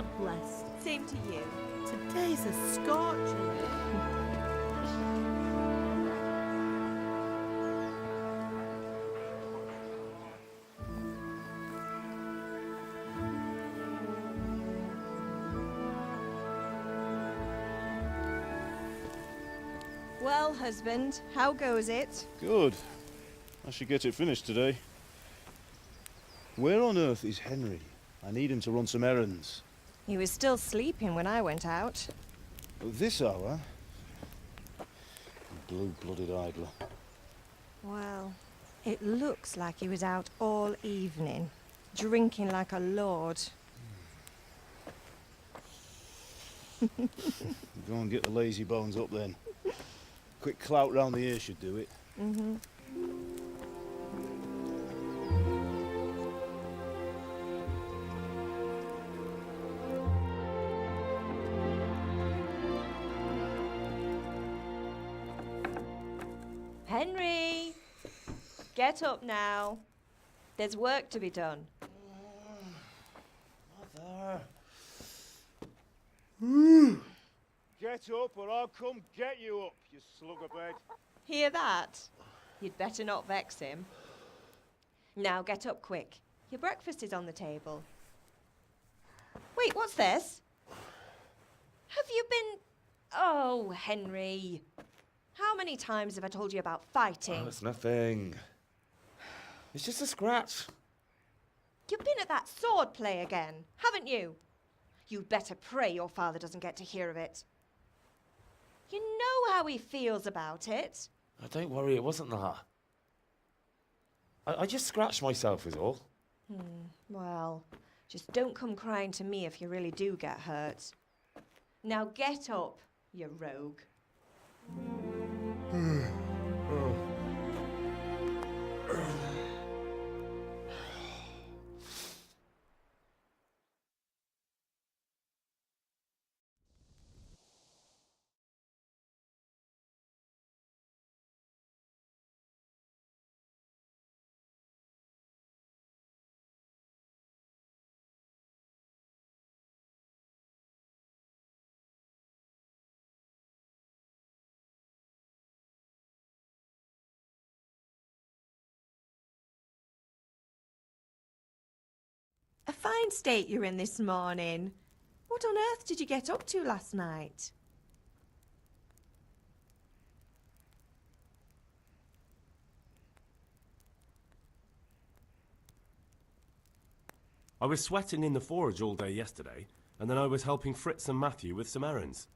God bless. Same to you. Today's a scorcher. Well, husband, how goes it? Good. I should get it finished today. Where on earth is Henry? I need him to run some errands. He was still sleeping when I went out. At this hour? Blue-blooded idler. Well, it looks like he was out all evening, drinking like a lord. Go and get the lazy bones up then. Quick clout round the ear should do it. Mm-hmm. Henry! Get up now. There's work to be done. Mother. Get up or I'll come get you up, you slugabed. Hear that? You'd better not vex him. Now get up quick. Your breakfast is on the table. Wait, what's this? Have you been... Oh, Henry. How many times have I told you about fighting? Oh, it's nothing. It's just a scratch. You've been at that sword play again, haven't you? You'd better pray your father doesn't get to hear of it. You know how he feels about it. Oh, don't worry, it wasn't that. I just scratched myself is all. Well, just don't come crying to me if you really do get hurt. Now get up, you rogue. A fine state you're in this morning. What on earth did you get up to last night? I was sweating in the forge all day yesterday, and then I was helping Fritz and Matthew with some errands.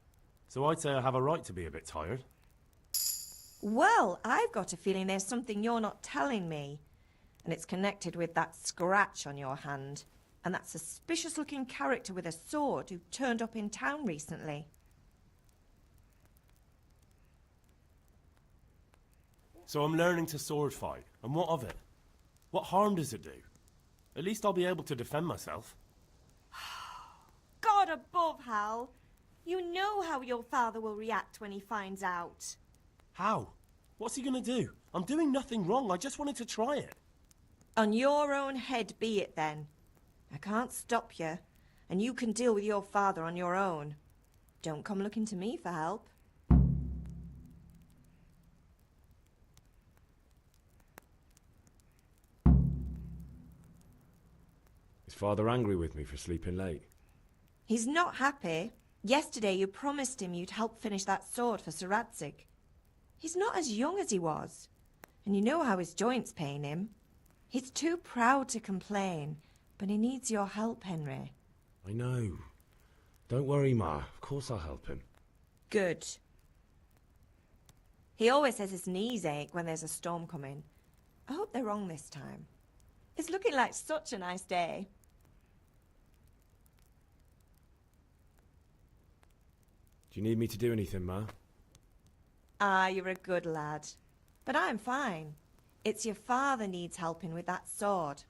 So I'd say I have a right to be a bit tired. Well, I've got a feeling there's something you're not telling me. And it's connected with that scratch on your hand. And that suspicious-looking character with a sword who turned up in town recently. So I'm learning to sword fight, and what of it? What harm does it do? At least I'll be able to defend myself. God above, Hal. You know how your father will react when he finds out. How? What's he gonna do? I'm doing nothing wrong, I just wanted to try it. On your own head be it then. I can't stop you, and you can deal with your father on your own. Don't come looking to me for help. Is Father angry with me for sleeping late? He's not happy. Yesterday you promised him you'd help finish that sword for Sir Radzig. He's not as young as he was, and you know how his joints pain him. He's too proud to complain, but he needs your help, Henry. I know. Don't worry, Ma. Of course I'll help him. Good. He always says his knees ache when there's a storm coming. I hope they're wrong this time. It's looking like such a nice day. Do you need me to do anything, Ma? Ah, you're a good lad. But I'm fine. It's your father needs helping with that sword.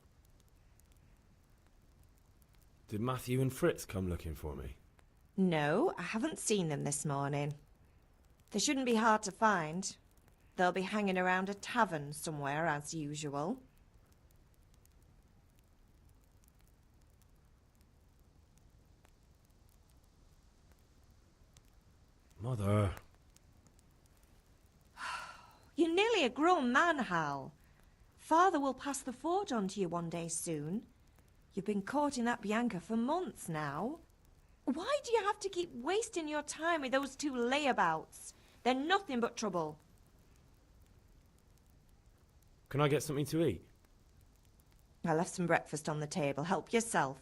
Did Matthew and Fritz come looking for me? No, I haven't seen them this morning. They shouldn't be hard to find. They'll be hanging around a tavern somewhere as usual. Mother. You're nearly a grown man, Hal. Father will pass the forge on to you one day soon. You've been courting that Bianca for months now. Why do you have to keep wasting your time with those two layabouts? They're nothing but trouble. Can I get something to eat? I left some breakfast on the table. Help yourself.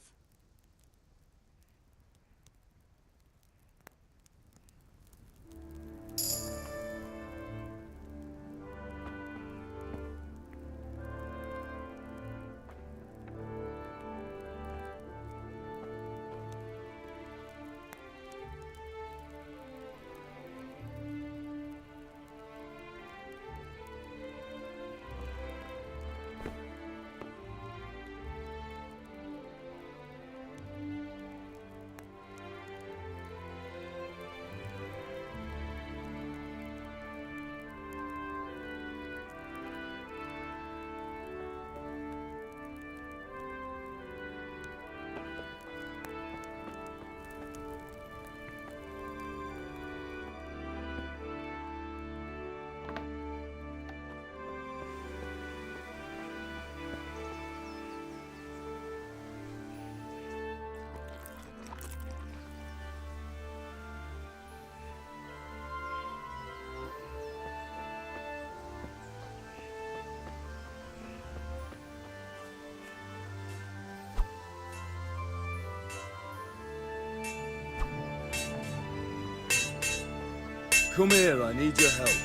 Come here, I need your help.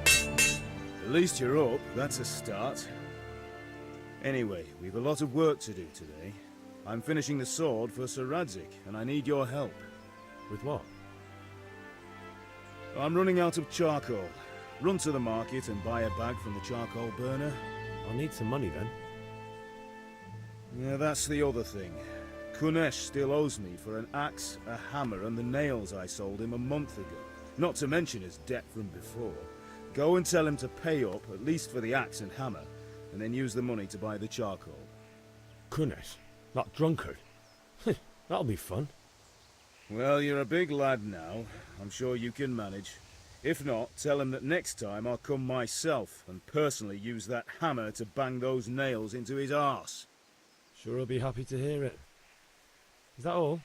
At least you're up, that's a start. Anyway, we've a lot of work to do today. I'm finishing the sword for Sir Radzig, and I need your help. With what? I'm running out of charcoal. Run to the market and buy a bag from the charcoal burner. I'll need some money then. Yeah, that's the other thing. Kunesh still owes me for an axe, a hammer, and the nails I sold him a month ago. Not to mention his debt from before. Go and tell him to pay up, at least for the axe and hammer, and then use the money to buy the charcoal. Kunesh? That drunkard? That'll be fun. Well, you're a big lad now. I'm sure you can manage. If not, tell him that next time I'll come myself and personally use that hammer to bang those nails into his arse. Sure, I'll be happy to hear it. Is that all?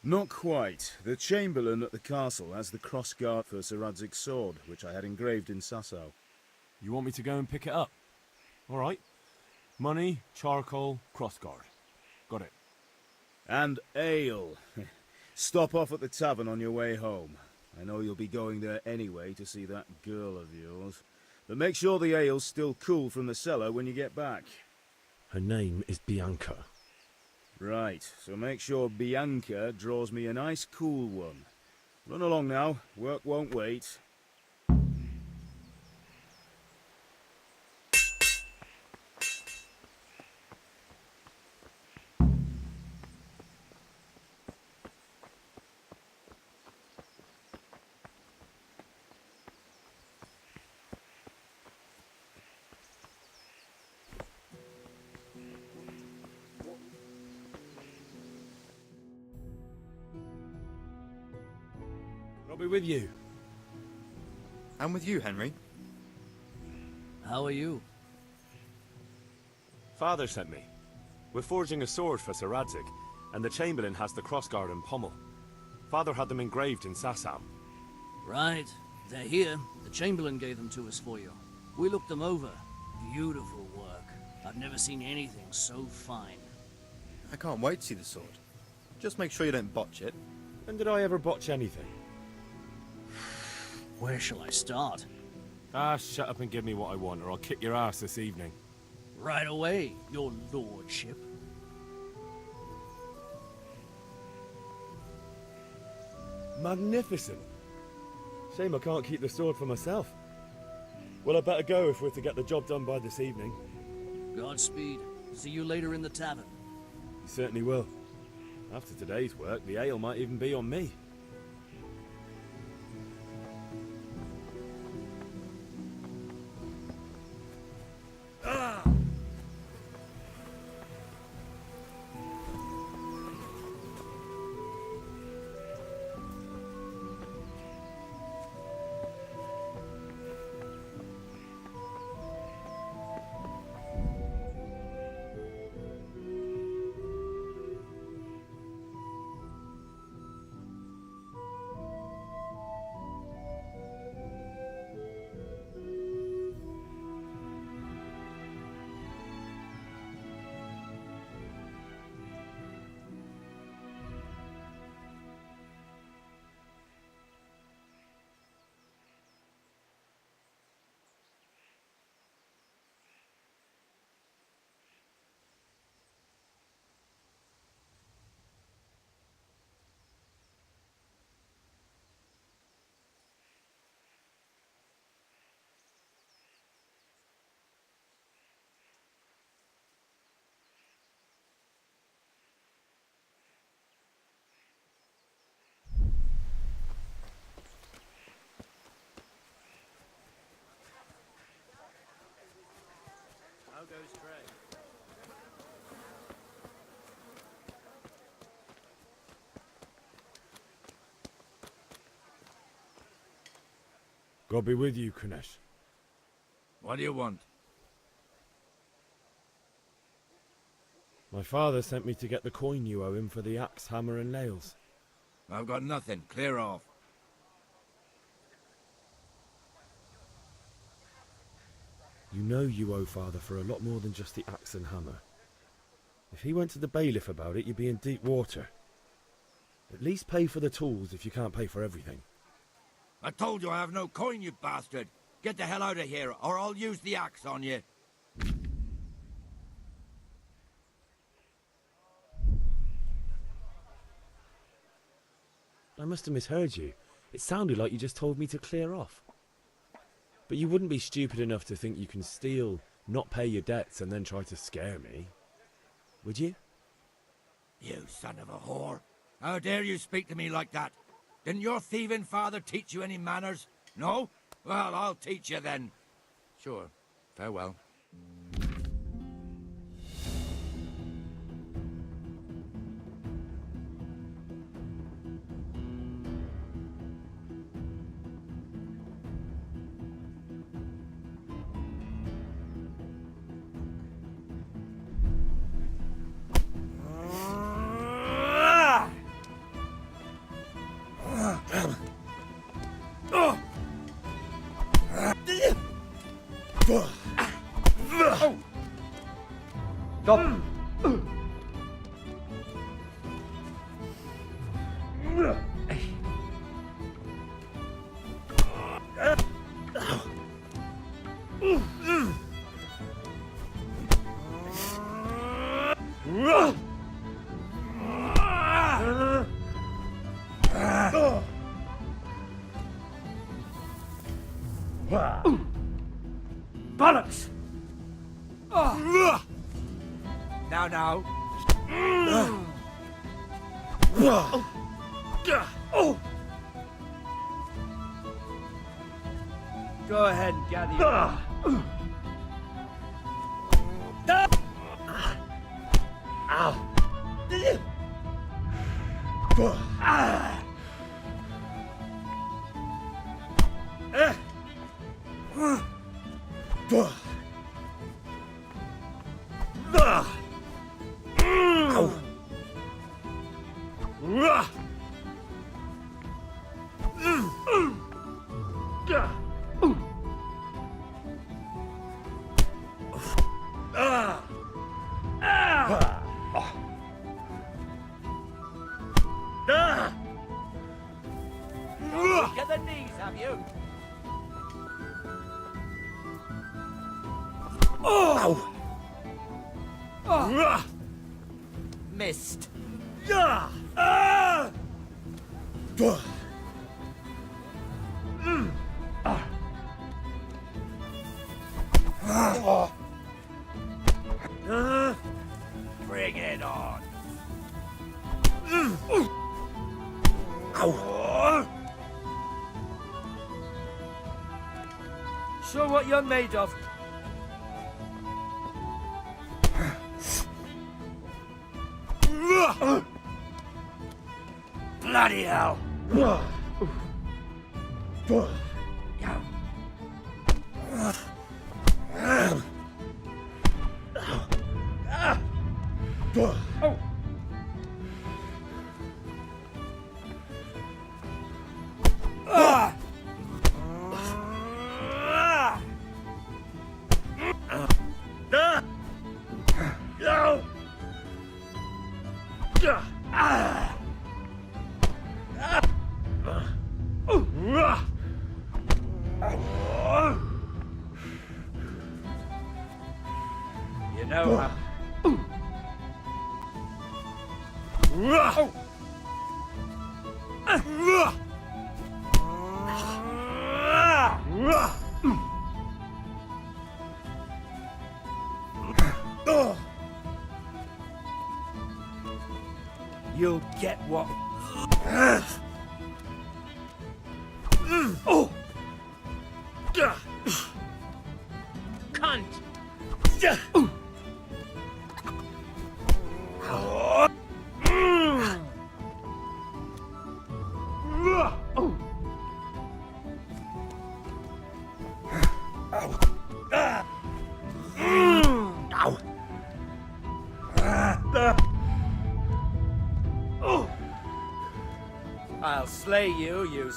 Not quite. The Chamberlain at the castle has the crossguard for Sir Radzig's sword, which I had engraved in Sasau. You want me to go and pick it up? All right. Money, charcoal, crossguard. Got it. And ale. Stop off at the tavern on your way home. I know you'll be going there anyway to see that girl of yours. But make sure the ale's still cool from the cellar when you get back. Her name is Bianca. Right, so make sure Bianca draws me a nice cool one. Run along now, work won't wait. I'll be with you. I'm with you, Henry. How are you? Father sent me. We're forging a sword for Sir Radzig, and the Chamberlain has the crossguard and pommel. Father had them engraved in Sasau. Right. They're here. The Chamberlain gave them to us for you. We looked them over. Beautiful work. I've never seen anything so fine. I can't wait to see the sword. Just make sure you don't botch it. When did I ever botch anything? Where shall I start? Ah, shut up and give me what I want, or I'll kick your ass this evening. Right away, your lordship. Magnificent. Shame I can't keep the sword for myself. Well, I better go if we're to get the job done by this evening. Godspeed. See you later in the tavern. You certainly will. After today's work, the ale might even be on me. God be with you, Kunesh. What do you want? My father sent me to get the coin you owe him for the axe, hammer, and nails. I've got nothing. Clear off. You know you owe father for a lot more than just the axe and hammer. If he went to the bailiff about it, you'd be in deep water. At least pay for the tools if you can't pay for everything. I told you I have no coin, you bastard. Get the hell out of here, or I'll use the axe on you. I must have misheard you. It sounded like you just told me to clear off. But you wouldn't be stupid enough to think you can steal, not pay your debts, and then try to scare me. Would you? You son of a whore. How dare you speak to me like that? Didn't your thieving father teach you any manners? No? Well, I'll teach you then. Sure. Farewell. Stop! Bollocks! Now. Go ahead and gather your... Get the knees, have you? Missed. Bring it on. Show what you're made of. Bloody hell. You know how... You'll get what... Cunt! slay you, you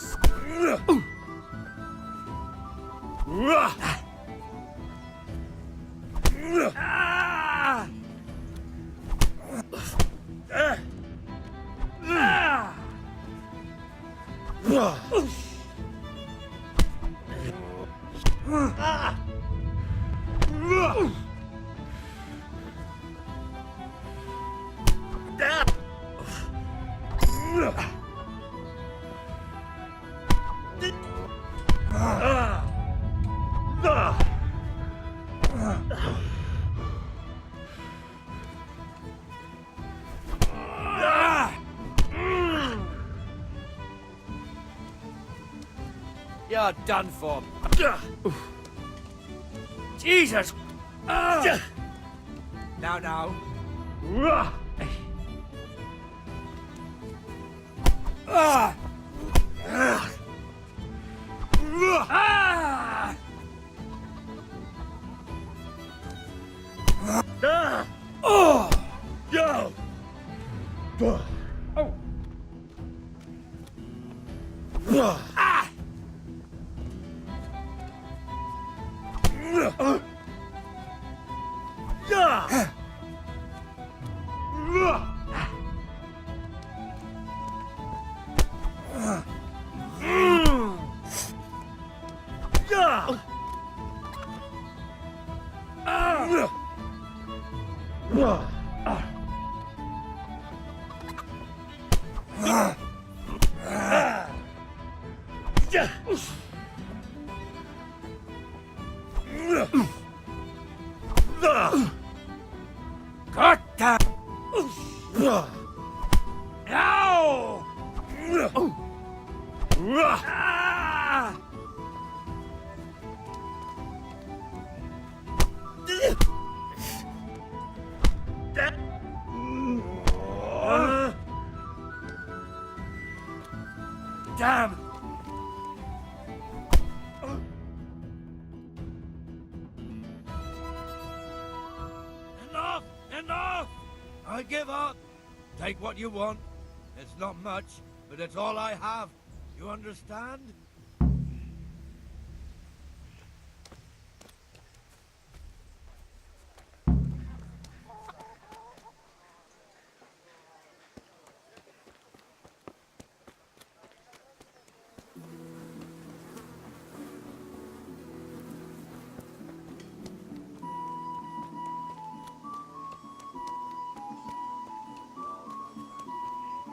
You're done for. Jesus! Now. Cut that! Ow! Damn! Enough! I give up. Take what you want. It's not much, but it's all I have. You understand?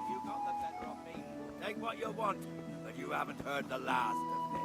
You got the better of me. Take what you want, but you haven't heard the last of this.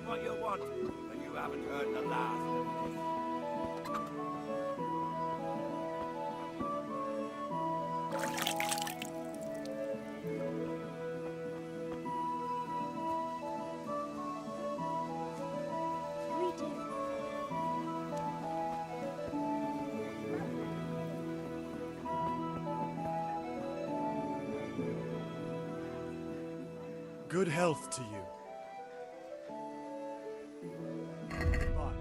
What you want, but you haven't heard the last of this. Good health to you. Goodbye.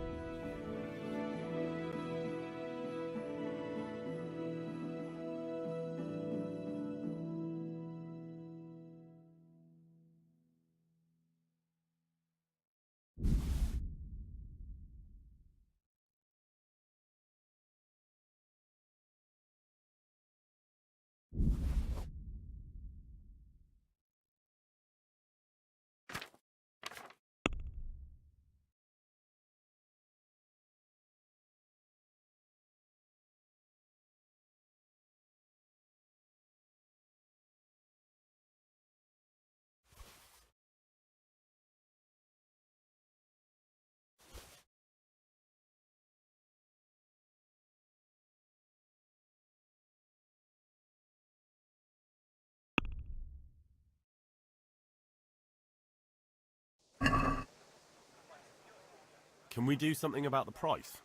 Can we do something about the price?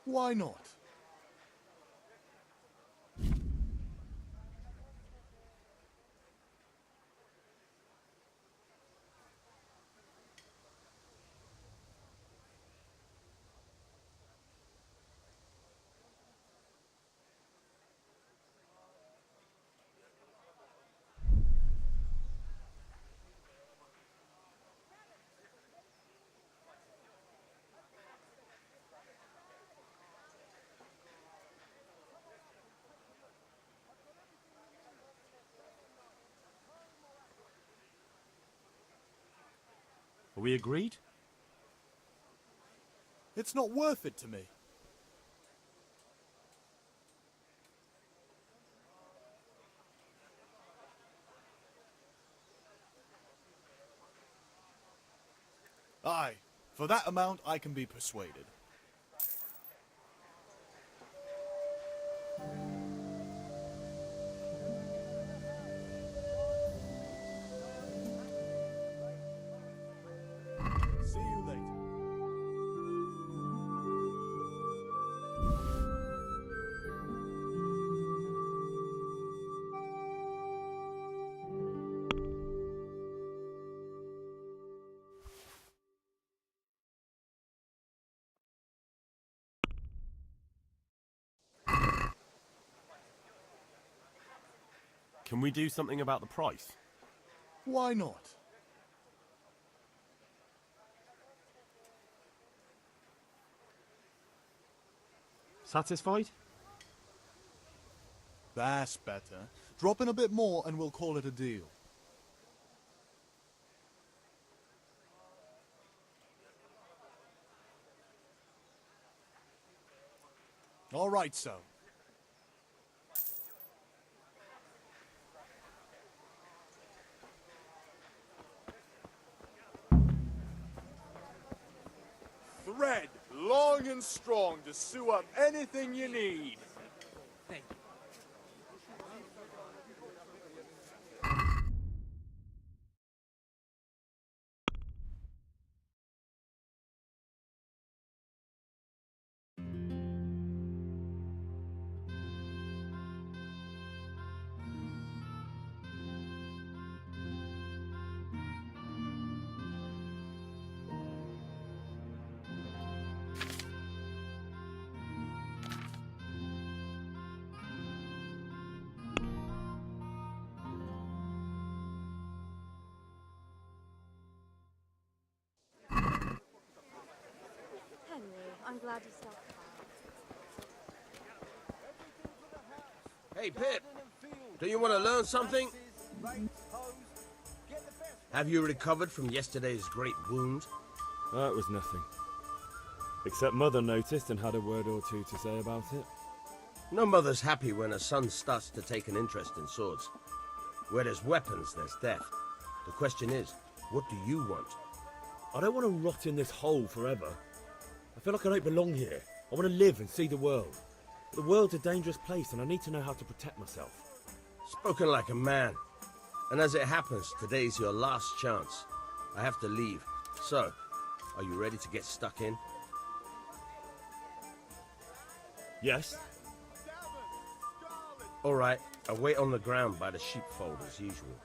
Why not? Are we agreed? It's not worth it to me. Aye, for that amount I can be persuaded. See you later. Can we do something about the price? Why not? Satisfied? That's better. Drop in a bit more and we'll call it a deal. All right, so. Thread long and strong to sew up anything you need. Thank you. Henry, I'm glad you stopped by. Hey, Pip, do you want to learn something? Have you recovered from yesterday's great wound? That was nothing. Except Mother noticed and had a word or two to say about it. No mother's happy when a son starts to take an interest in swords. Where there's weapons, there's death. The question is, what do you want? I don't want to rot in this hole forever. I feel like I don't belong here. I want to live and see the world. The world's a dangerous place and I need to know how to protect myself. Spoken like a man. And as it happens, today's your last chance. I have to leave. So, are you ready to get stuck in? Yes? All right, I'll wait on the ground by the sheepfold as usual.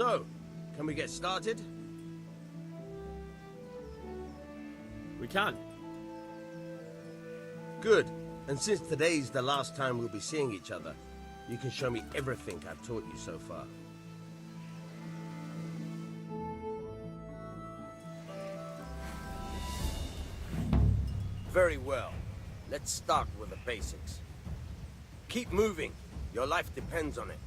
So, can we get started? We can. Good. And since today's the last time we'll be seeing each other, you can show me everything I've taught you so far. Very well. Let's start with the basics. Keep moving. Your life depends on it.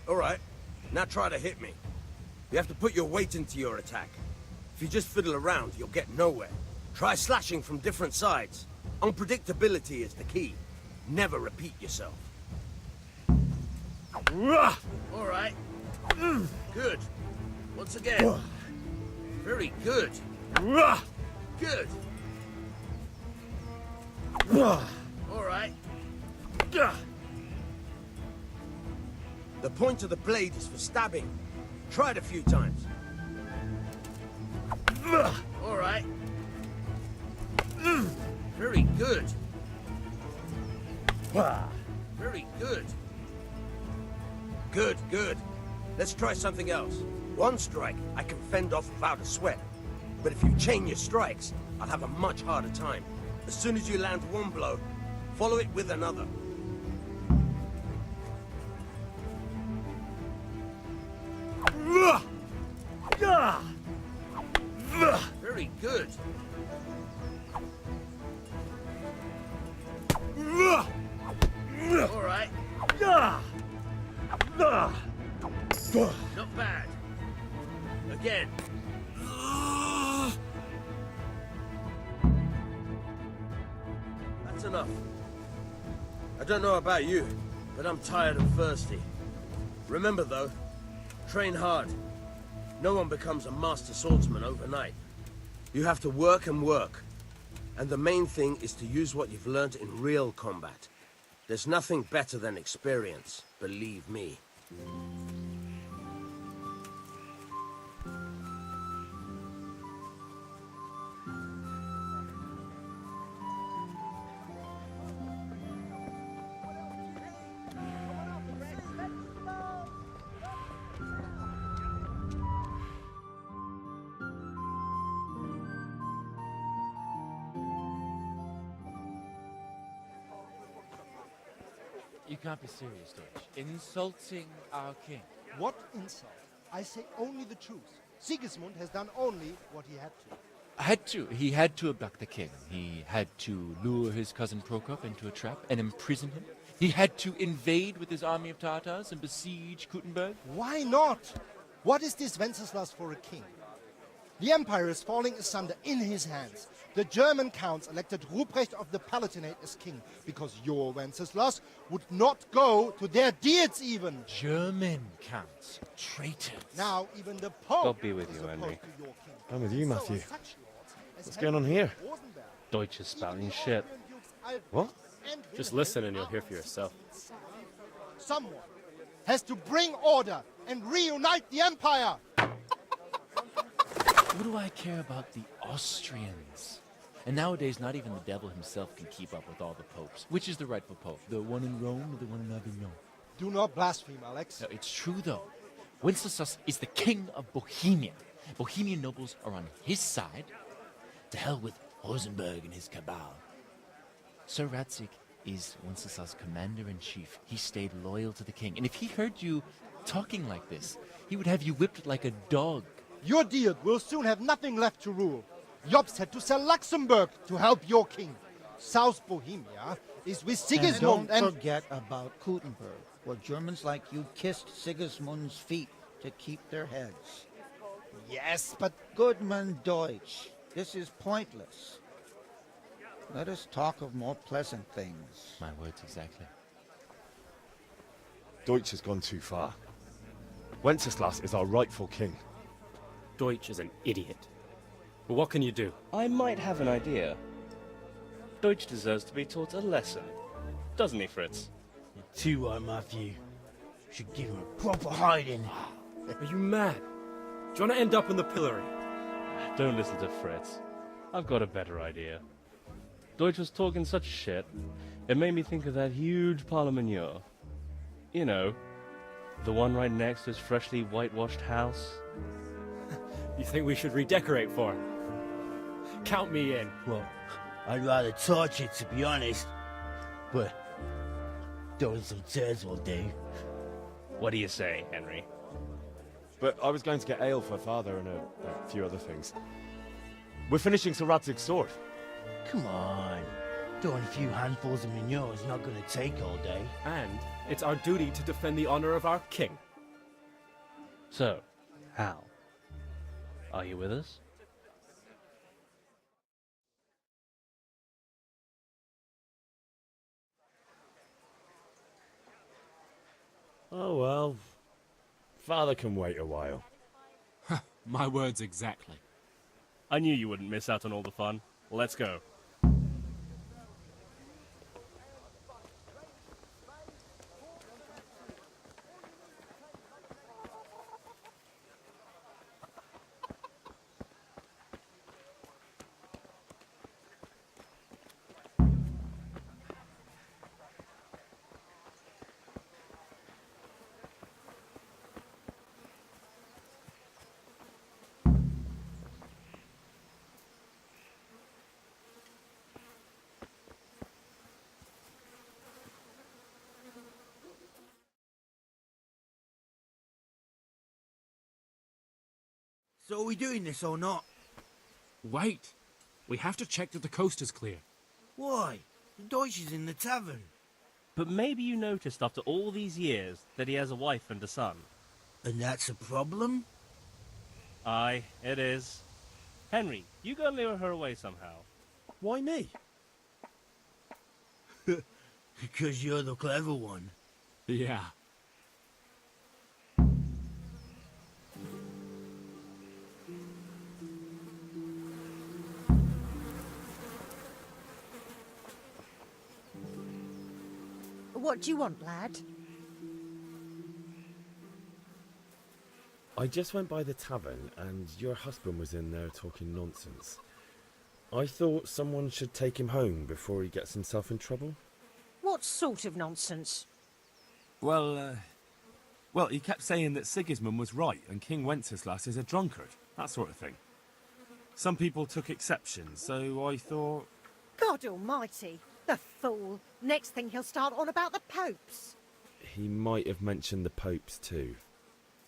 All right. Now try to hit me. You have to put your weight into your attack. If you just fiddle around, you'll get nowhere. Try slashing from different sides. Unpredictability is the key. Never repeat yourself. All right. Good. Once again. Very good. Good. All right. The point of the blade is for stabbing. Try it a few times. All right. Very good. Very good. Good. Let's try something else. One strike I can fend off without a sweat. But if you chain your strikes, I'll have a much harder time. As soon as you land one blow, follow it with another. Very good. All right. Not bad. Again. That's enough. I don't know about you, but I'm tired and thirsty. Remember though, train hard. No one becomes a master swordsman overnight. You have to work and work. And the main thing is to use what you've learned in real combat. There's nothing better than experience, believe me. You can't be serious, Deutsch. Insulting our king. What insult? I say only the truth. Sigismund has done only what he had to. He had to abduct the king. He had to lure his cousin Prokop into a trap and imprison him. He had to invade with his army of Tatars and besiege Kuttenberg. Why not? What is this Wenceslas for a king? The empire is falling asunder in his hands. The German counts elected Ruprecht of the Palatinate as king because your Wenceslas would not go to their deeds even. German counts. Traitors. Now even the Pope God be with is you, opposed Henry. to your king. I'm with you, Matthew. So such lords as What's going on here? Rosenberg, Deutsch is spouting shit. What? and Just Wilhelm listen and you'll hear for yourself. Someone has to bring order and reunite the empire. What do I care about the Austrians? And nowadays, not even the devil himself can keep up with all the popes. Which is the rightful pope? The one in Rome or the one in Avignon? Do not blaspheme, Alex. No, it's true, though. Wenceslas is the king of Bohemia. Bohemian nobles are on his side. To hell with Rosenberg and his cabal. Sir Ratzik is Wenceslas' commander-in-chief. He stayed loyal to the king. And if he heard you talking like this, he would have you whipped like a dog. Your Diet will soon have nothing left to rule. Jobst had to sell Luxembourg to help your king. South Bohemia is with Sigismund And don't forget about Kuttenberg, where Germans like you kissed Sigismund's feet to keep their heads. Yes, but... Goodman Deutsch, this is pointless. Let us talk of more pleasant things. My words exactly. Deutsch has gone too far. Wenceslas is our rightful king. Deutsch is an idiot. But what can you do? I might have an idea. Deutsch deserves to be taught a lesson. doesn't he, Fritz? You're too right, Matthew. Should give him a proper hiding. Are you mad? Do you want to end up in the pillory? Don't listen to Fritz. I've got a better idea. Deutsch was talking such shit, it made me think of that huge parliament. You know, the one right next to his freshly whitewashed house. You think we should redecorate for him? Count me in. Well, I'd rather torch it, to be honest. But throwing some turds will do. What do you say, Henry? But I was going to get ale for Father and a few other things. We're finishing Sir Radzig's sword. Come on. Throwing a few handfuls of manure is not going to take all day. And it's our duty to defend the honor of our king. So, Hal, are you with us? Oh well. Father can wait a while. My words exactly. I knew you wouldn't miss out on all the fun. Let's go. So are we doing this or not? Wait. We have to check that the coast is clear. Why? The Deutsch is in the tavern. But maybe you noticed after all these years that he has a wife and a son. And that's a problem? Aye, it is. Henry, you go and lure her away somehow. Why me? Because you're the clever one. Yeah. What do you want, lad? I just went by the tavern and your husband was in there talking nonsense. I thought someone should take him home before he gets himself in trouble. What sort of nonsense? Well, he kept saying that Sigismund was right and King Wenceslas is a drunkard, that sort of thing. Some people took exception, so I thought... God almighty, the fool. Next thing he'll start on about the popes. He might have mentioned the popes too.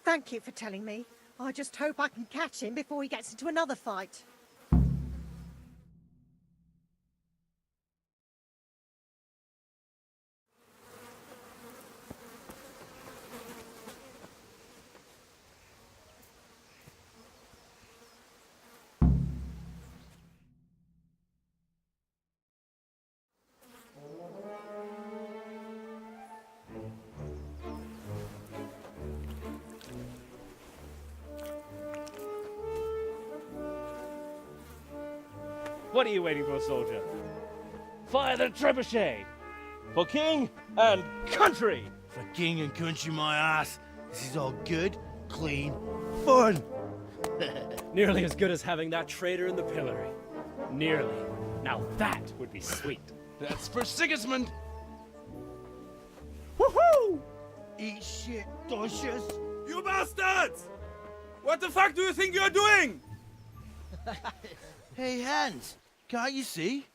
Thank you for telling me. I just hope I can catch him before he gets into another fight. What are you waiting for, soldier? Fire the trebuchet! For king and country! For king and country, my ass. This is all good, clean, fun. Nearly as good as having that traitor in the pillory. Nearly. Now that would be sweet. That's for Sigismund! Woohoo! Eat shit, Deutsches. You bastards! What the fuck do you think you're doing? Hey, Hans, can't you see?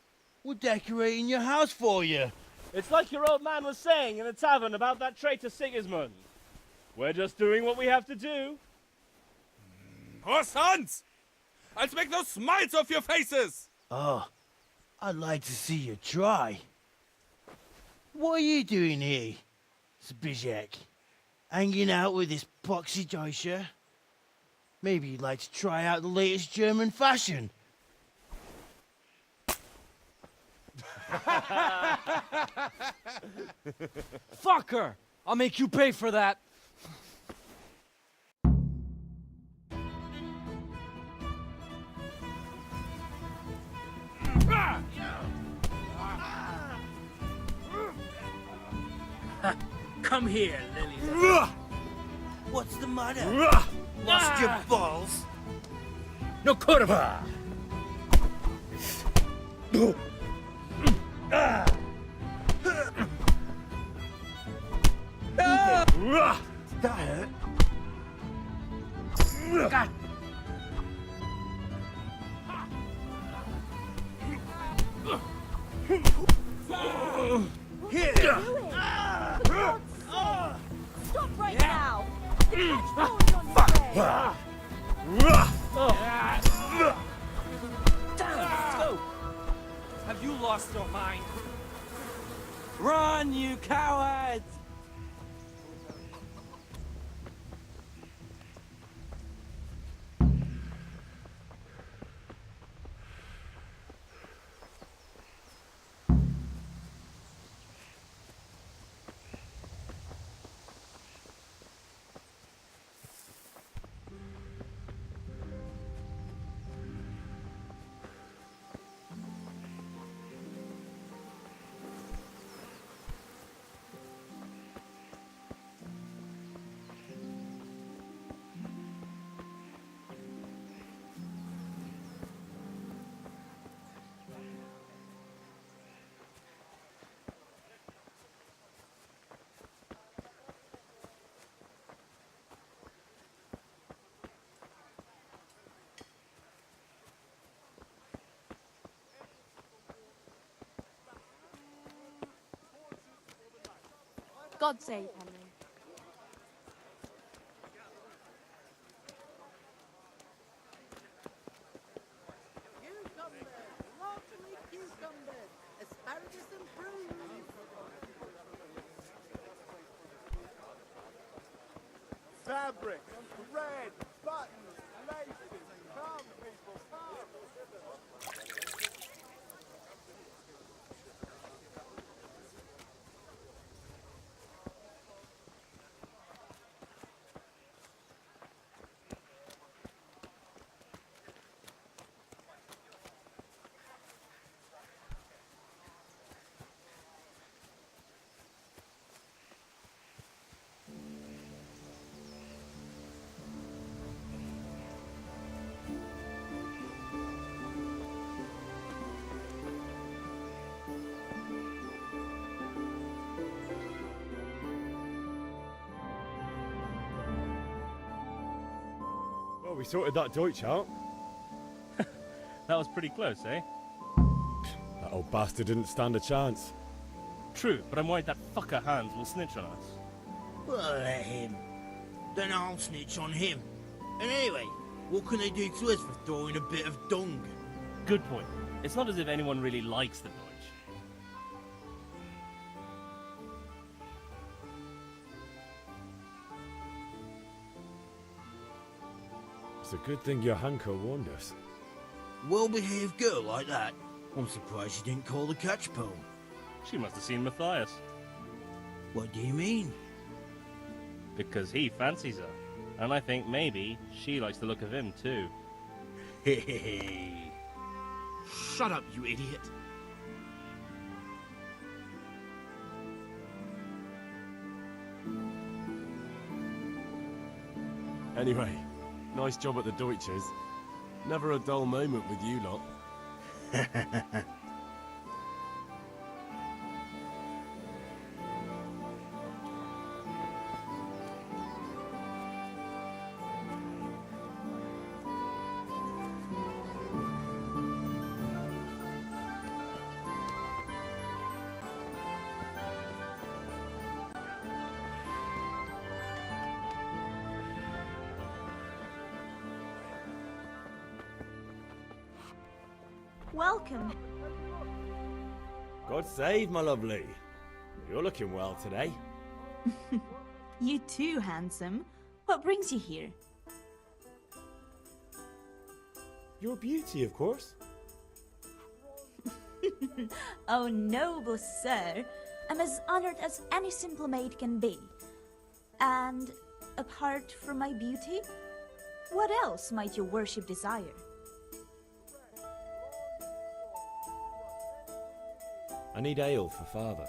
We're decorating your house for you. It's like your old man was saying in the tavern about that traitor Sigismund. We're just doing what we have to do. Oh, sons! I'll make those smiles off your faces! Oh, I'd like to see you try. What are you doing here, Zbigniew? Hanging out with this poxy Deutscher? Maybe you'd like to try out the latest German fashion. Fuck her! I'll make you pay for that. Come here, Lily. What's the matter? Lost your balls? No kurva! That hurt. God. Here! Stop right now! The catch falls on your head! Damn, let's go! Have you lost your mind? Run, you cowards! God save Henry. Lovely cucumbers, asparagus and prunes. Fabric, thread, buttons, laces. Come, people, come. Well, we sorted that Deutsch out. That was pretty close, eh? That old bastard didn't stand a chance. True, but I'm worried that fucker Hans will snitch on us. Well, let him. Then I'll snitch on him. And anyway, what can they do to us for throwing a bit of dung? Good point. It's not as if anyone really likes the Deutsch. It's a good thing your Hanko warned us. Well-behaved girl like that. I'm surprised she didn't call the catch pole. She must have seen Matthias. What do you mean? Because he fancies her. And I think maybe she likes the look of him too. Hey. Shut up, you idiot. Anyway, nice job at the Deutsches. Never a dull moment with you lot. Welcome. God save, my lovely. You're looking well today. You too, handsome. What brings you here? Your beauty, of course. Oh, noble sir. I'm as honored as any simple maid can be. And apart from my beauty, what else might your worship desire? I need ale for father.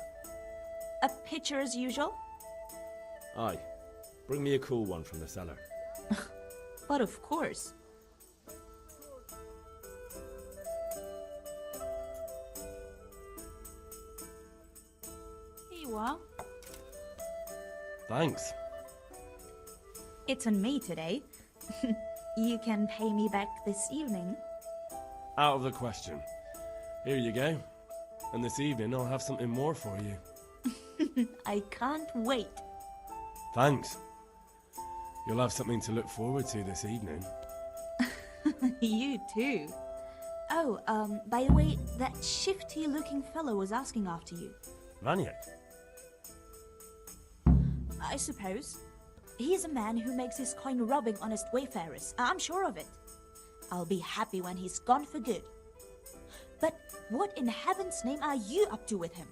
A pitcher as usual? Aye. Bring me a cool one from the cellar. But of course. Here you are. Thanks. It's on me today. You can pay me back this evening. Out of the question. Here you go. And this evening I'll have something more for you. I can't wait. Thanks. You'll have something to look forward to this evening. You too. Oh, by the way, that shifty-looking fellow was asking after you. Maniac? I suppose. He's a man who makes his coin robbing honest wayfarers. I'm sure of it. I'll be happy when he's gone for good. But what in heaven's name are you up to with him?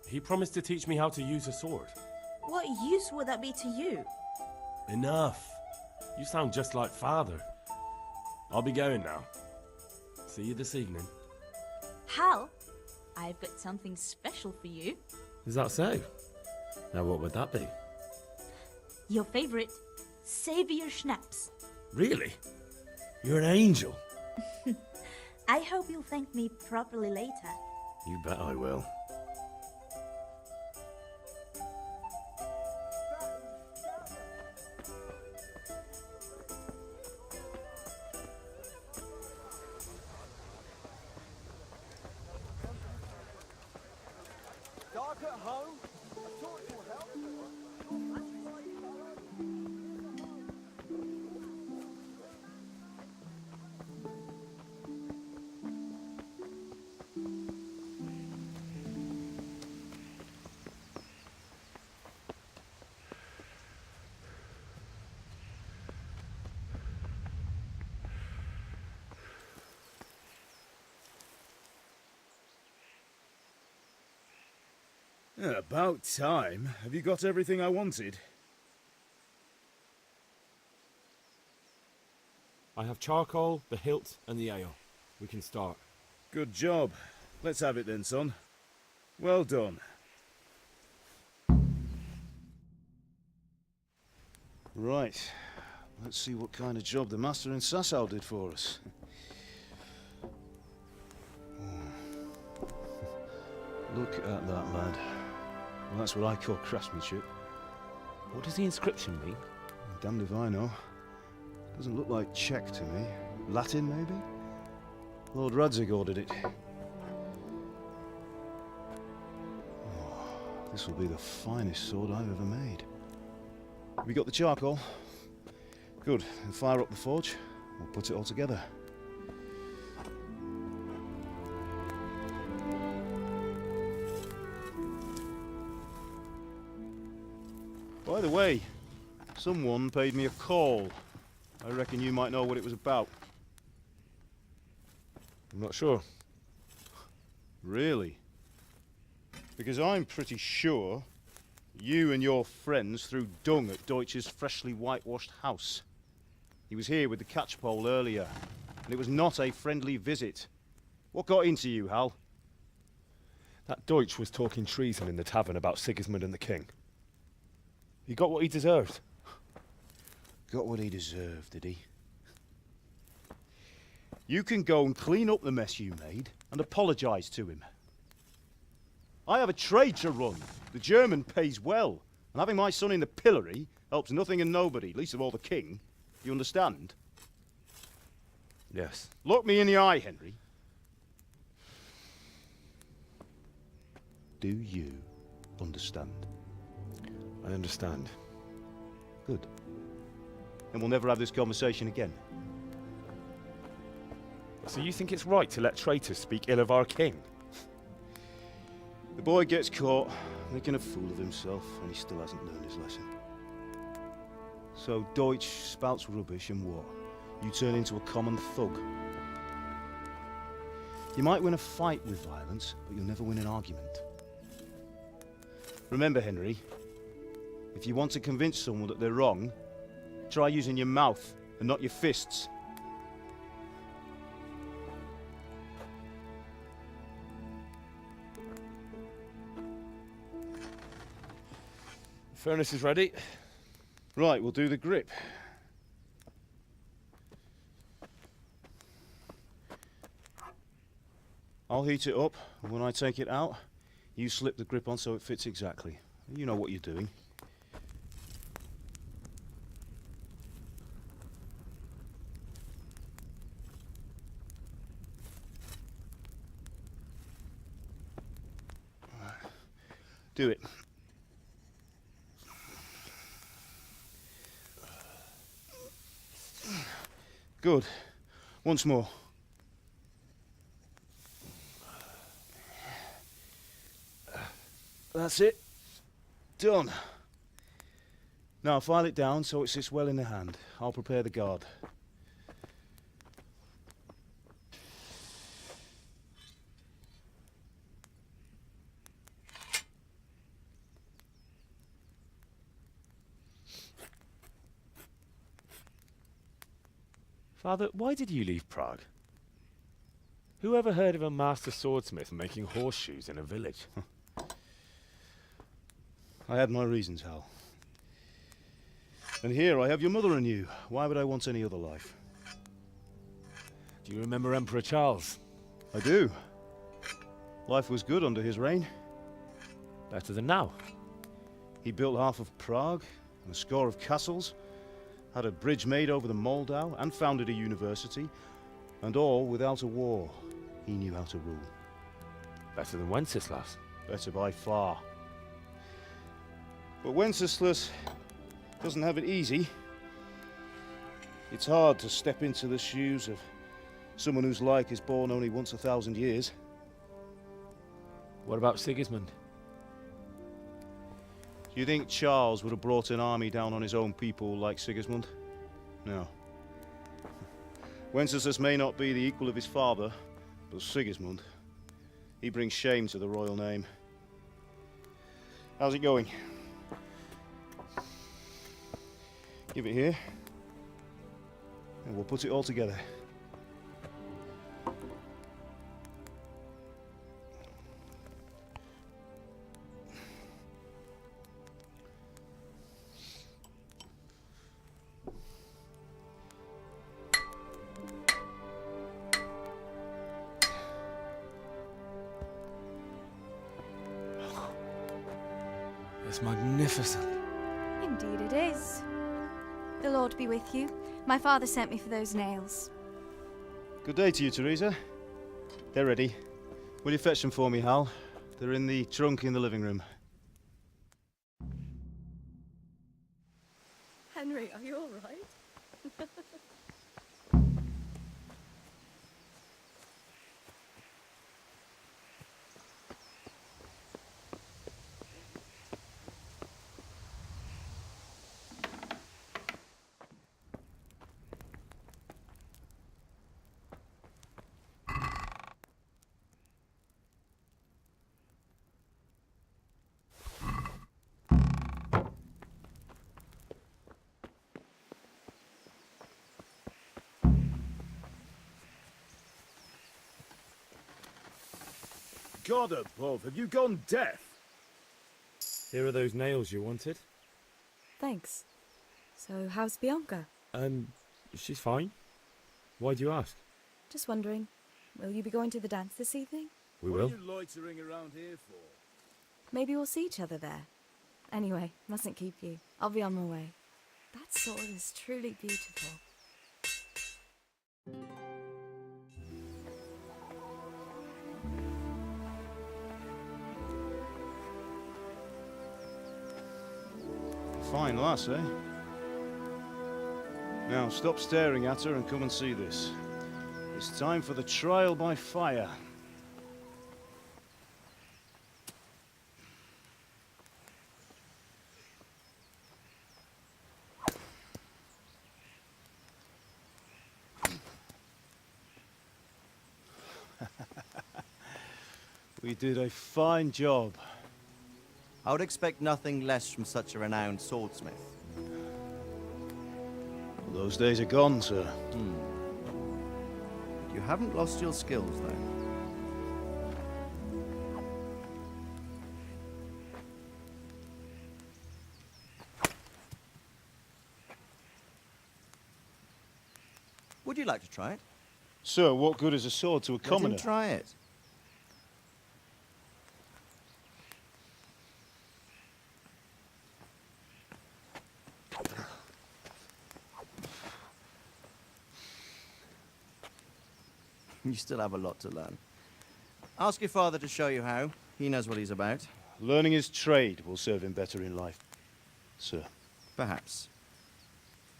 He promised to teach me how to use a sword. What use would that be to you? Enough. You sound just like father. I'll be going now. See you this evening. Hal, I've got something special for you. Is that so? Now what would that be? Your favorite, Savior Schnapps. Really? You're an angel. I hope you'll thank me properly later. You bet I will. Dark at home? A torch will help. Yeah, about time. Have you got everything I wanted? I have charcoal, the hilt, and the ale. We can start. Good job. Let's have it then, son. Well done. Right. Let's see what kind of job the master in Sasau did for us. Look at that, lad. Well, that's what I call craftsmanship. What does the inscription mean? Damned if I know. Doesn't look like Czech to me. Latin, maybe? Lord Radzig ordered it. Oh, this will be the finest sword I've ever made. Have you got the charcoal? Good. Then fire up the forge. We'll put it all together. By the way, someone paid me a call. I reckon you might know what it was about. I'm not sure. Really? Because I'm pretty sure you and your friends threw dung at Deutsch's freshly whitewashed house. He was here with the catchpole earlier, and it was not a friendly visit. What got into you, Hal? That Deutsch was talking treason in the tavern about Sigismund and the king. He got what he deserved. Got what he deserved, did he? You can go and clean up the mess you made and apologise to him. I have a trade to run. The German pays well, and having my son in the pillory helps nothing and nobody, least of all the king. You understand? Yes. Look me in the eye, Henry. Do you understand? I understand. Good. And we'll never have this conversation again. So you think it's right to let traitors speak ill of our king? The boy gets caught making a fool of himself, and he still hasn't learned his lesson. So Deutsch spouts rubbish, and what? You turn into a common thug. You might win a fight with violence, but you'll never win an argument. Remember, Henry, if you want to convince someone that they're wrong, try using your mouth and not your fists. Furnace is ready. Right, we'll do the grip. I'll heat it up, and when I take it out, you slip the grip on so it fits exactly. You know what you're doing. Do it. Good. Once more. That's it. Done. Now file it down so it sits well in the hand. I'll prepare the guard. Father, why did you leave Prague? Who ever heard of a master swordsmith making horseshoes in a village? I had my reasons, Hal. And here I have your mother and you. Why would I want any other life? Do you remember Emperor Charles? I do. Life was good under his reign. Better than now. He built half of Prague and a score of castles, had a bridge made over the Moldau, and founded a university, and all without a war. He knew how to rule. Better than Wenceslas. Better by far. But Wenceslas doesn't have it easy. It's hard to step into the shoes of someone whose like is born only once 1,000 years. What about Sigismund? Do you think Charles would have brought an army down on his own people like Sigismund? No. Wenceslas may not be the equal of his father, but Sigismund, he brings shame to the royal name. How's it going? Give it here, and we'll put it all together. It's magnificent. Indeed it is. The Lord be with you. My father sent me for those nails. Good day to you, Teresa. They're ready. Will you fetch them for me, Hal? They're in the trunk in the living room. Henry, are you all right? God above, have you gone deaf? Here are those nails you wanted. Thanks. So, how's Bianca? She's fine. Why do you ask? Just wondering, will you be going to the dance this evening? We will. What are you loitering around here for? Maybe we'll see each other there. Anyway, mustn't keep you. I'll be on my way. That sword is truly beautiful. Fine lass, eh? Now, stop staring at her and come and see this. It's time for the trial by fire. We did a fine job. I would expect nothing less from such a renowned swordsmith. Well, those days are gone, sir. You haven't lost your skills, though. Would you like to try it? Sir, what good is a sword to a commoner? Let him try it. You still have a lot to learn. Ask your father to show you how. He knows what he's about. Learning his trade will serve him better in life, sir. Perhaps.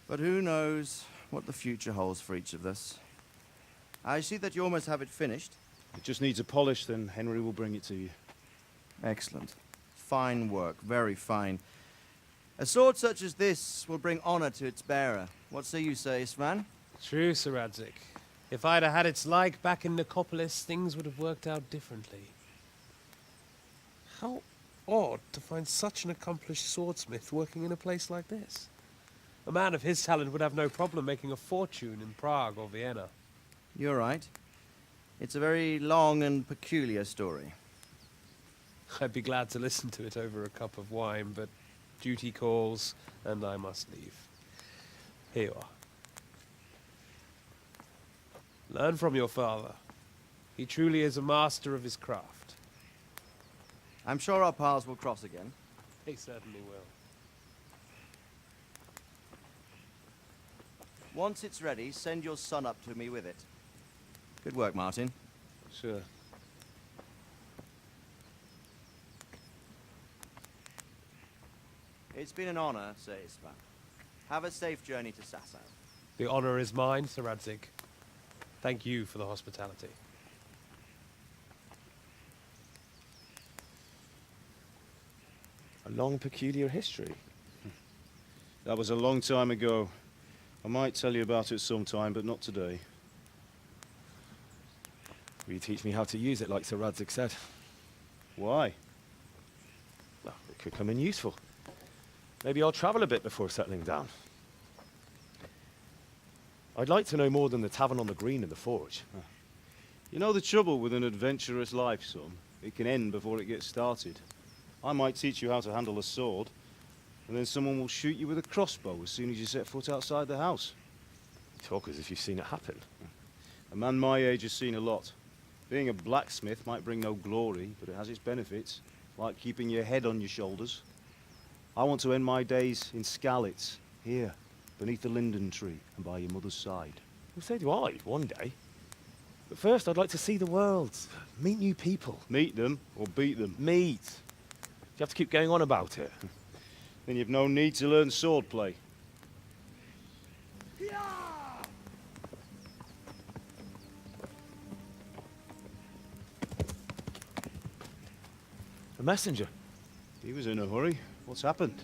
But who knows what the future holds for each of us. I see that you almost have it finished. It just needs a polish, then Henry will bring it to you. Excellent. Fine work, very fine. A sword such as this will bring honor to its bearer. What say you, Sir Istvan? True, Sir Radzik. If I'd have had its like back in Nicopolis, things would have worked out differently. How odd to find such an accomplished swordsmith working in a place like this. A man of his talent would have no problem making a fortune in Prague or Vienna. You're right. It's a very long and peculiar story. I'd be glad to listen to it over a cup of wine, but duty calls, and I must leave. Here you are. Learn from your father. He truly is a master of his craft. I'm sure our paths will cross again. He certainly will. Once it's ready, send your son up to me with it. Good work, Martin. Sure. It's been an honor, Sir Istvan. Have a safe journey to Sasau. The honor is mine, Sir Radzik. Thank you for the hospitality. A long, peculiar history. That was a long time ago. I might tell you about it sometime, but not today. Will you teach me how to use it like Sir Radzik said? Why? Well, it could come in useful. Maybe I'll travel a bit before settling down. I'd like to know more than the tavern on the green and the forge. You know the trouble with an adventurous life, son? It can end before it gets started. I might teach you how to handle a sword, and then someone will shoot you with a crossbow as soon as you set foot outside the house. You talk as if you've seen it happen. A man my age has seen a lot. Being a blacksmith might bring no glory, but it has its benefits, like keeping your head on your shoulders. I want to end my days in Skalitz, here, beneath the linden tree and by your mother's side. Well, so do I, one day. But first, I'd like to see the world, meet new people. Meet them or beat them? Meet. Do you have to keep going on about it? Then you've no need to learn swordplay. A messenger. He was in a hurry. What's happened?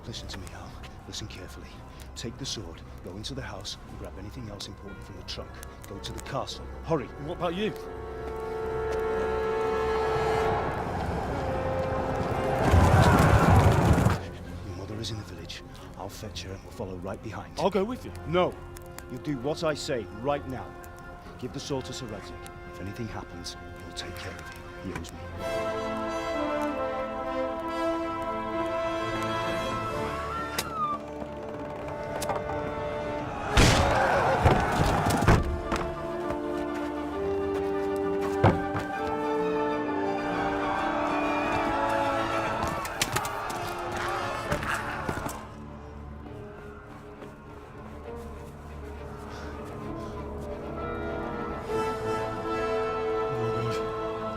Listen to me, Al. Listen carefully. Take the sword, go into the house, and grab anything else important from the trunk. Go to the castle. Hurry! And what about you? Your mother is in the village. I'll fetch her and we'll follow right behind. I'll go with you. No! You do what I say right now. Give the sword to Sir Radzik. If anything happens, he'll take care of you. He owes me.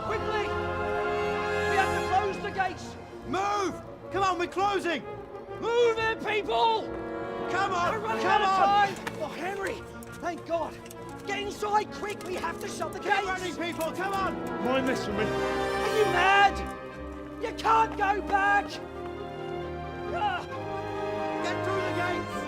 Quickly! We have to close the gates! Move! Come on, we're closing! Move it, people! Come on! We're running Come out of on! time! Oh, Henry! Thank God! Get inside, quick! We have to shut the gates! Get running, people! Come on! Mind this for me. Are you mad? You can't go back! Ah! Get through the gates!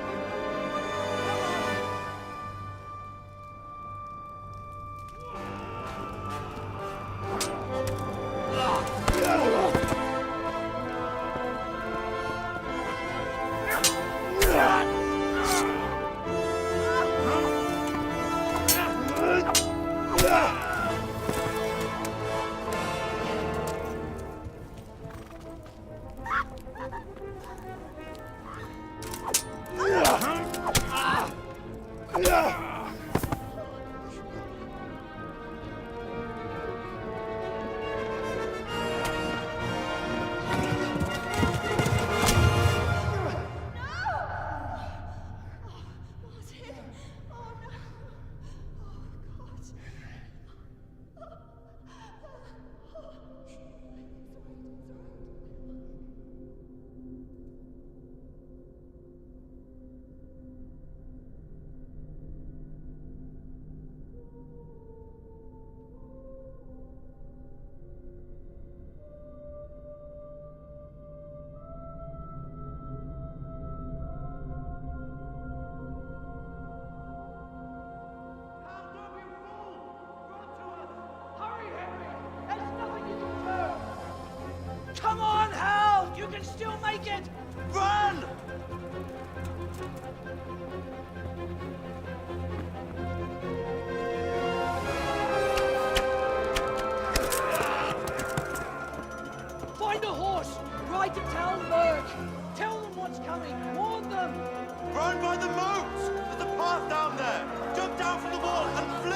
Come on, Hal! You can still make it! Run! Find a horse! Ride to Talmberg! Tell them what's coming! Warn them! Run by the moat! There's a path down there! Jump down from the wall and flee!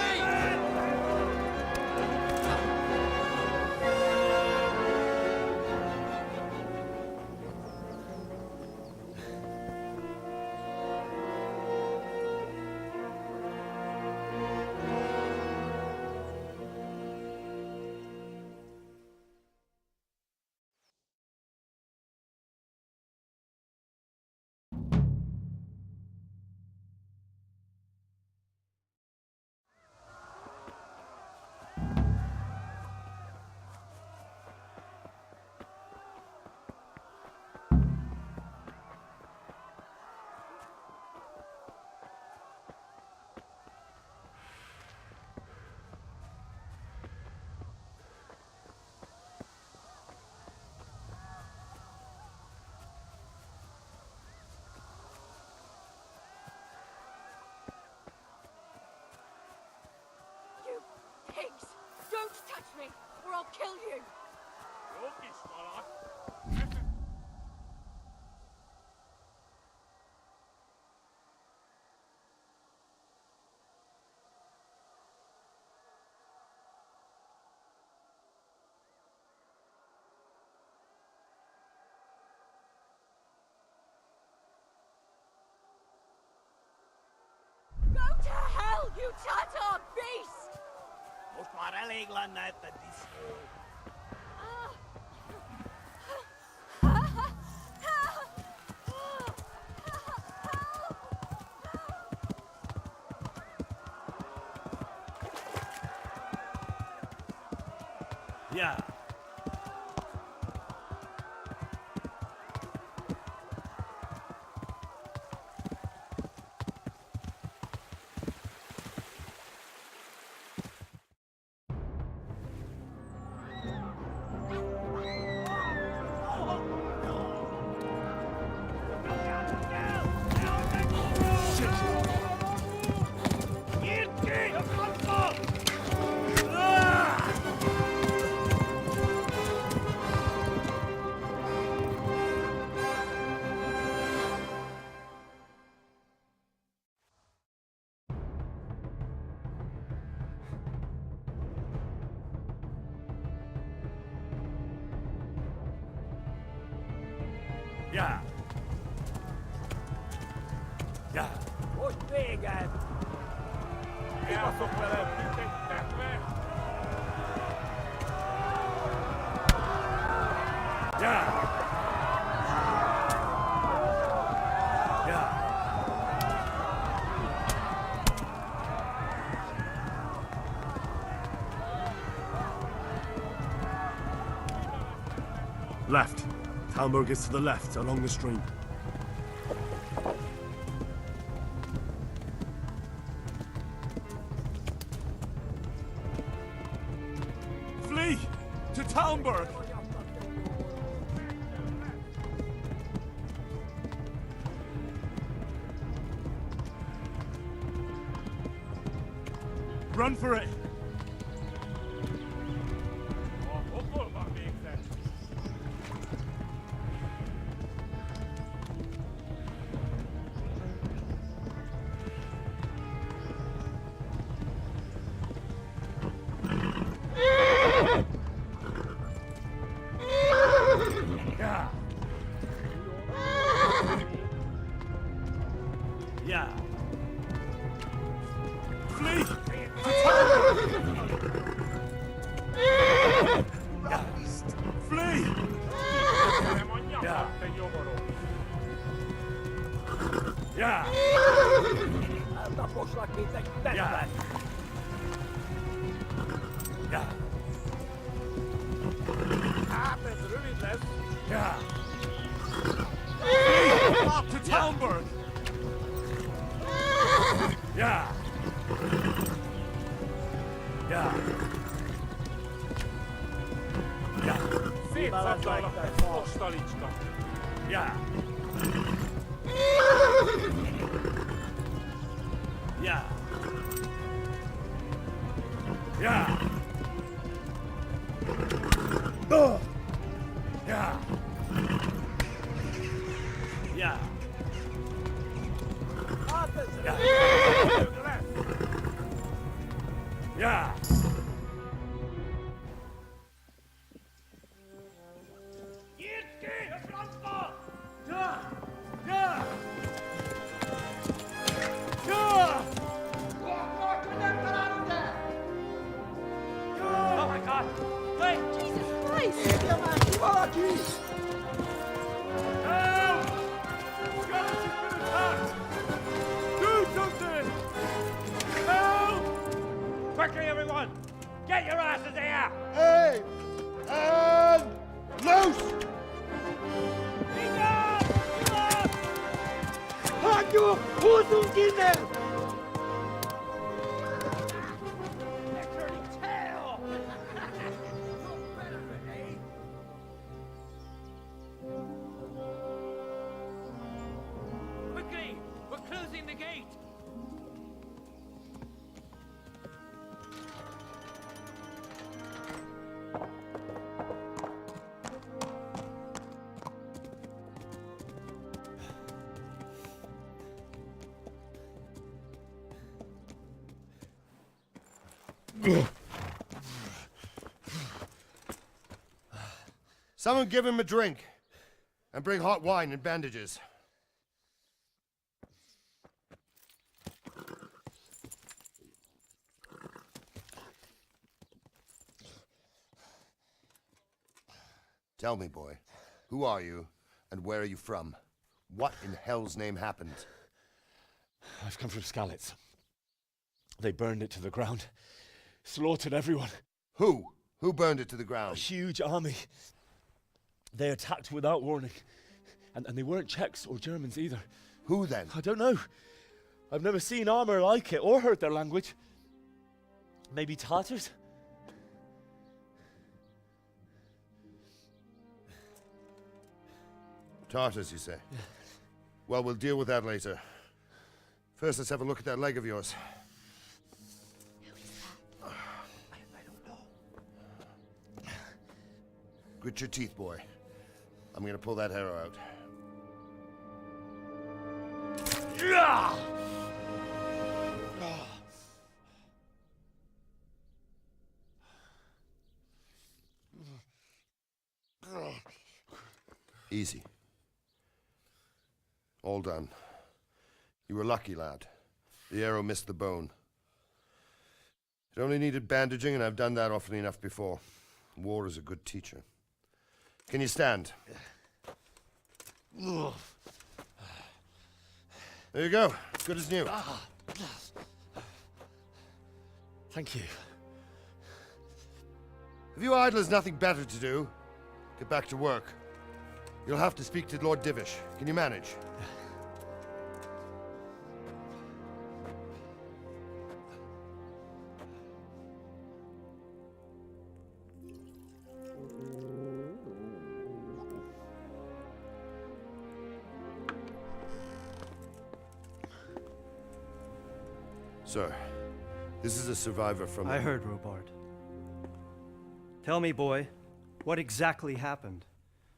Pigs! Don't touch me, or I'll kill you! Go to hell, you Tatar beast! Most maar eléglen net de disco. Ja. Ja. Ja. Most véget! Elfog vele, tütettek meg! Ja. Ja. Left. Talmberg is to the left, along the stream. Flee! To Talmberg! Run for it! Yeah. Flee! Flee! Yeah. Yeah. Yeah. Yeah. Yeah. Up to Talmberg! Yeah. Yeah. Yeah. Yeah. Yeah. Yeah. Yeah. Yeah. Yeah. Oh my God! Hey, Jesus Christ! Help! Skeleton's been attacked! Do something! Help! Quickly, everyone! Get your asses here! Hey! And loose! Halt you! Husungskinder! Quickly! We're closing the gate! Someone give him a drink. And bring hot wine and bandages. Tell me, boy, who are you and where are you from? What in hell's name happened? I've come from Skalitz. They burned it to the ground. Slaughtered everyone. Who? Who burned it to the ground? A huge army. They attacked without warning. And they weren't Czechs or Germans either. Who then? I don't know. I've never seen armor like it or heard their language. Maybe Tatars? Tartars, you say? Well, we'll deal with that later. First, let's have a look at that leg of yours. Grit your teeth, boy. I'm gonna pull that arrow out. Easy. All done. You were lucky, lad. The arrow missed the bone. It only needed bandaging, and I've done that often enough before. War is a good teacher. Can you stand? There you go. Good as new. Thank you. Have you idlers nothing better to do? Get back to work. You'll have to speak to Lord Divish. Can you manage? Sir, this is a survivor from... I heard, Robard. Tell me, boy, what exactly happened?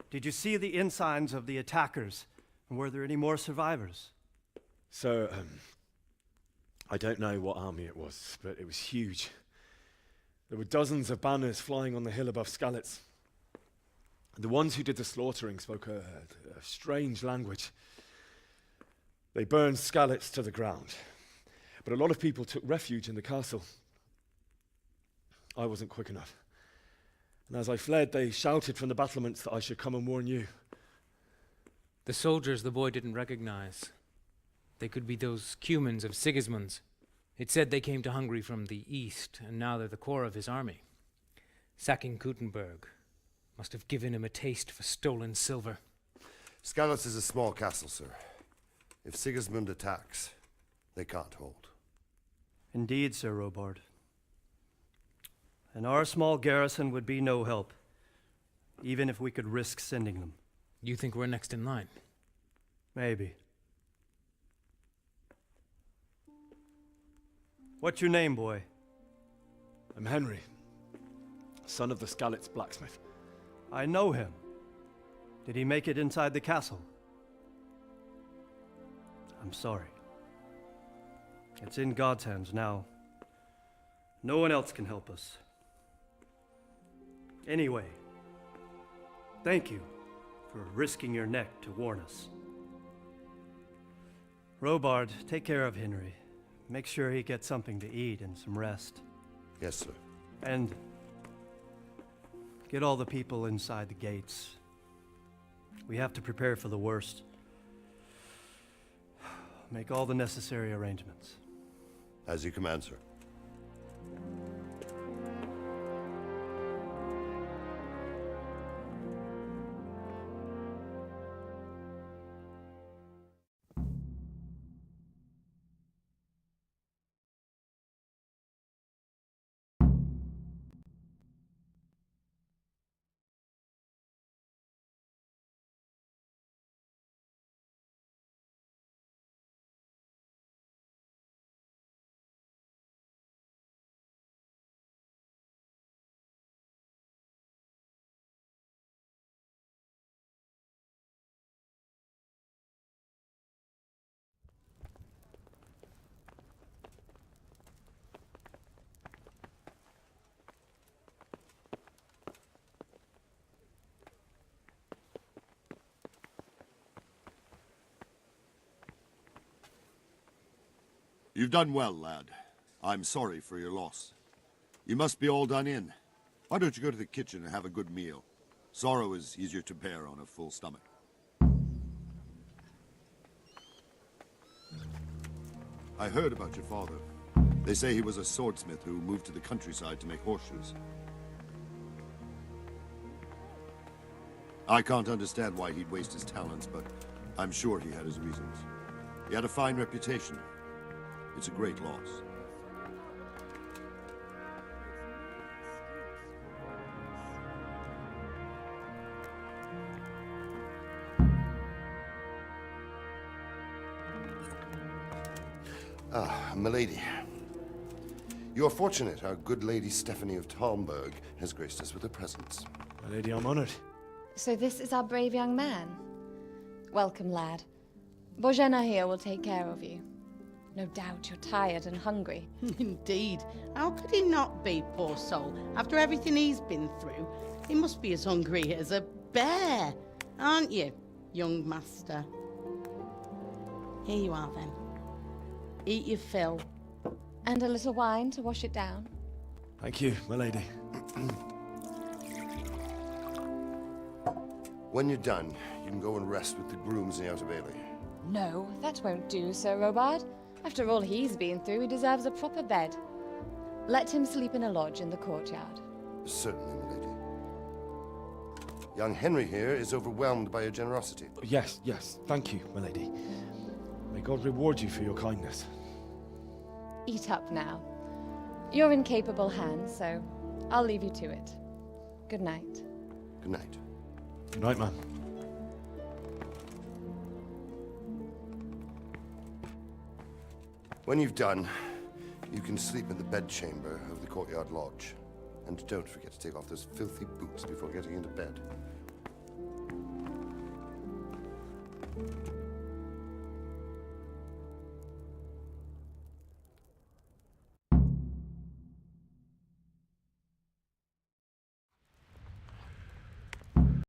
Did you see the ensigns of the attackers? And were there any more survivors? So, I don't know what army it was, but it was huge. There were dozens of banners flying on the hill above Skalitz. The ones who did the slaughtering spoke a strange language. They burned Skalitz to the ground. But a lot of people took refuge in the castle. I wasn't quick enough. And as I fled, they shouted from the battlements that I should come and warn you. The soldiers the boy didn't recognize. They could be those Cumans of Sigismund's. It said they came to Hungary from the east, and now they're the core of his army. Sacking Kuttenberg must have given him a taste for stolen silver. Skalitz is a small castle, sir. If Sigismund attacks, they can't hold. Indeed, Sir Robard. And our small garrison would be no help, even if we could risk sending them. You think we're next in line? Maybe. What's your name, boy? I'm Henry, son of the Skalitz blacksmith. I know him. Did he make it inside the castle? I'm sorry. It's in God's hands now. No one else can help us. Anyway, thank you for risking your neck to warn us. Robard, take care of Henry. Make sure he gets something to eat and some rest. Yes, sir. And get all the people inside the gates. We have to prepare for the worst. Make all the necessary arrangements. As you command, sir. You've done well, lad. I'm sorry for your loss. You must be all done in. Why don't you go to the kitchen and have a good meal? Sorrow is easier to bear on a full stomach. I heard about your father. They say he was a swordsmith who moved to the countryside to make horseshoes. I can't understand why he'd waste his talents, but I'm sure he had his reasons. He had a fine reputation. It's a great loss. Ah, milady. You are fortunate our good lady Stephanie of Talmberg has graced us with her presence. My lady, I'm honored. So this is our brave young man. Welcome, lad. Bozhena here will take care of you. No doubt you're tired and hungry. Indeed. How could he not be, poor soul? After everything he's been through, he must be as hungry as a bear. Aren't you, young master? Here you are, then. Eat your fill. And a little wine to wash it down. Thank you, my lady. When you're done, you can go and rest with the grooms in the Outer Bailey. No, that won't do, Sir Robard. After all he's been through, he deserves a proper bed. Let him sleep in a lodge in the courtyard. Certainly, milady. Young Henry here is overwhelmed by your generosity. Yes, yes, thank you, my lady. May God reward you for your kindness. Eat up now. You're in capable hands, so I'll leave you to it. Good night. Good night. Good night, man. When you've done, you can sleep in the bedchamber of the courtyard lodge. And don't forget to take off those filthy boots before getting into bed.